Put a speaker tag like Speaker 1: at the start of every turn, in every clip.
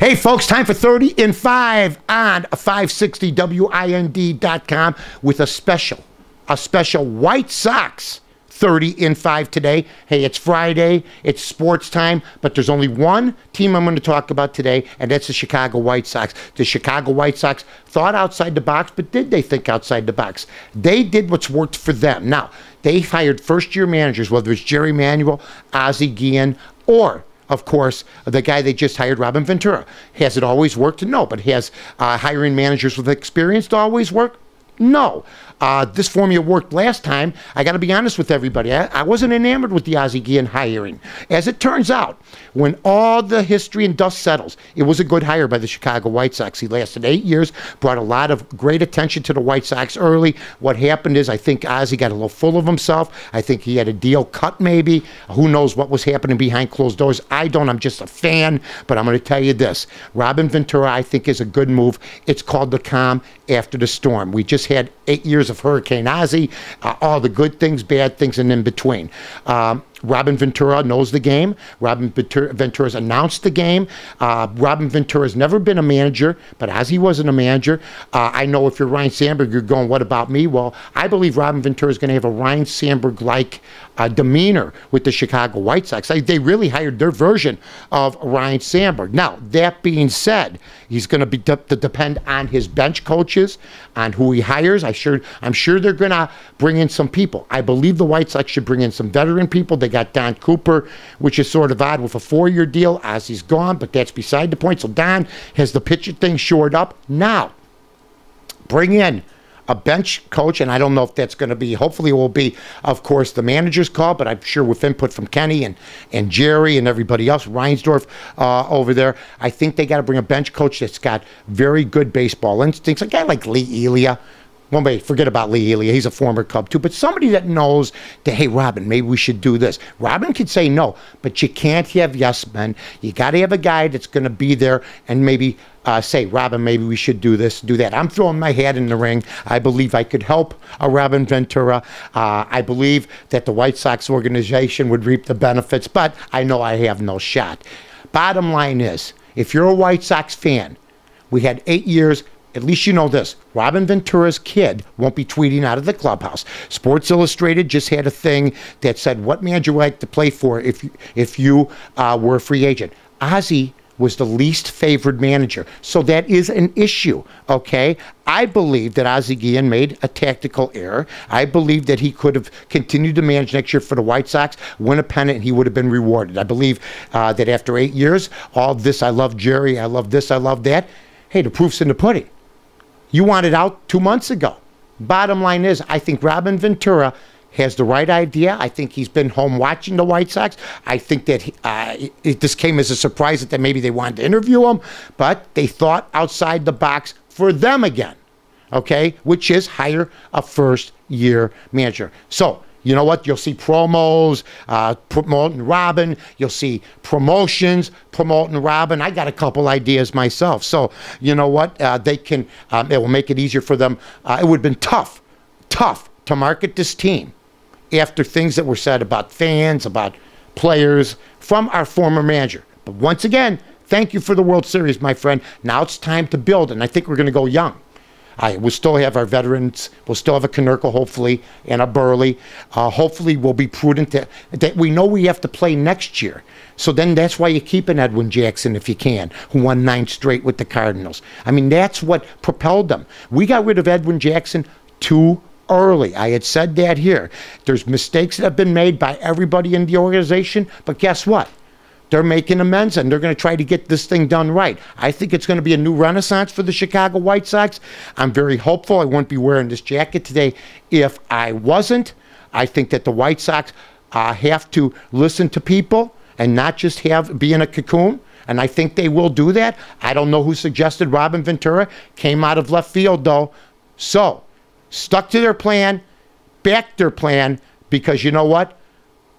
Speaker 1: Hey, folks, time for 30 in 5 on 560WIND.com with a special White Sox 30 in 5 today. Hey, it's Friday, it's sports time, but there's only one team I'm going to talk about today, and that's the Chicago White Sox. The Chicago White Sox thought outside the box, but did they think outside the box? They did what's worked for them. Now, they hired first-year managers, whether it's Jerry Manuel, Ozzie Guillen, or of course, the guy they just hired, Robin Ventura. Has it always worked? No. But has hiring managers with experience always worked? No. This formula worked last time. I got to be honest with everybody. I wasn't enamored with the Ozzie Guillen hiring. As it turns out, when all the history and dust settles, it was a good hire by the Chicago White Sox. He lasted 8 years, brought a lot of great attention to the White Sox early. What happened is I think Ozzie got a little full of himself. I think he had a deal cut maybe. Who knows what was happening behind closed doors? I don't. I'm just a fan. But I'm going to tell you this. Robin Ventura, I think, is a good move. It's called the calm after the storm. We just had 8 years of Hurricane Ozzie, all the good things, bad things, and in between. Robin Ventura knows the game. Robin Ventura's announced the game. Robin Ventura's never been a manager, but Ozzie wasn't a manager. I know if you're Ryne Sandberg, you're going, what about me? Well, I believe Robin Ventura is going to have a Ryne Sandberg-like demeanor with the Chicago White Sox. They really hired their version of Ryne Sandberg. Now, that being said, he's going to be to depend on his bench coaches, on who he hires. I'm sure they're going to bring in some people. I believe the White Sox should bring in some veteran people. They got Don Cooper, which is sort of odd with a 4-year deal. Ozzie's gone, but that's beside the point. So Don has the pitcher thing shored up. Now, bring in a bench coach, and I don't know if that's going to be, hopefully it will be, of course, the manager's call, but I'm sure with input from Kenny and Jerry and everybody else, Reinsdorf over there, I think they got to bring a bench coach that's got very good baseball instincts, a guy like Lee Elia. Well, wait, forget about Lee Elia. He's a former Cub, too. But somebody that knows that, hey, Robin, maybe we should do this. Robin could say no, but you can't have yes men. You got to have a guy that's going to be there and maybe say, Robin, maybe we should do this, do that. I'm throwing my hat in the ring. I believe I could help a Robin Ventura. I believe that the White Sox organization would reap the benefits, but I know I have no shot. Bottom line is, if you're a White Sox fan, we had 8 years. At least you know this. Robin Ventura's kid won't be tweeting out of the clubhouse. Sports Illustrated just had a thing that said, what manager would you like to play for if you were a free agent? Ozzie was the least favored manager. So that is an issue, okay? I believe that Ozzie Guillen made a tactical error. I believe that he could have continued to manage next year for the White Sox, win a pennant, and he would have been rewarded. I believe that after 8 years, all this, I love Jerry, I love this, I love that. Hey, the proof's in the pudding. You wanted out 2 months ago. Bottom line is, I think Robin Ventura has the right idea. I think he's been home watching the White Sox. I think that this came as a surprise that maybe they wanted to interview him, but they thought outside the box for them again, okay, which is hire a first-year manager. So, you know what? You'll see promos, promoting Robin. You'll see promotions, promoting Robin. I got a couple ideas myself. So, you know what? They can, it will make it easier for them. It would have been tough to market this team after things that were said about fans, about players from our former manager. But once again, thank you for the World Series, my friend. Now it's time to build, and I think we're going to go young. We'll still have our veterans. We'll still have a Konerko, hopefully, and a Burley. Hopefully, we'll be prudent that we know we have to play next year. So then that's why you keep an Edwin Jackson if you can, who won 9 straight with the Cardinals. I mean, that's what propelled them. We got rid of Edwin Jackson too early. I had said that here. There's mistakes that have been made by everybody in the organization, but guess what? They're making amends, and they're going to try to get this thing done right. I think it's going to be a new renaissance for the Chicago White Sox. I'm very hopeful. I wouldn't be wearing this jacket today if I wasn't. I think that the White Sox have to listen to people and not just be in a cocoon, and I think they will do that. I don't know who suggested Robin Ventura. Came out of left field, though. So, stuck to their plan, backed their plan, because you know what?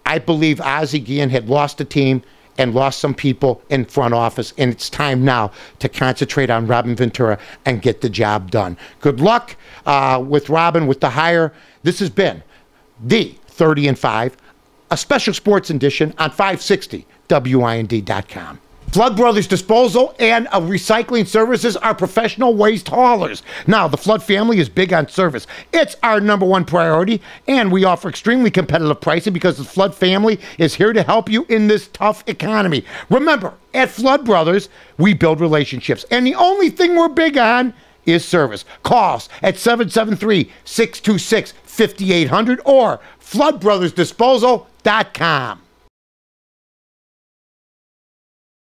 Speaker 1: I believe Ozzie Guillen had lost the team and lost some people in front office, and it's time now to concentrate on Robin Ventura and get the job done. Good luck with Robin, with the hire. This has been the 30 in 5, a special sports edition on 560WIND.com. Flood Brothers Disposal and Recycling Services are professional waste haulers. Now, the Flood family is big on service. It's our number one priority, and we offer extremely competitive pricing because the Flood family is here to help you in this tough economy. Remember, at Flood Brothers, we build relationships, and the only thing we're big on is service. Call us at 773-626-5800 or floodbrothersdisposal.com.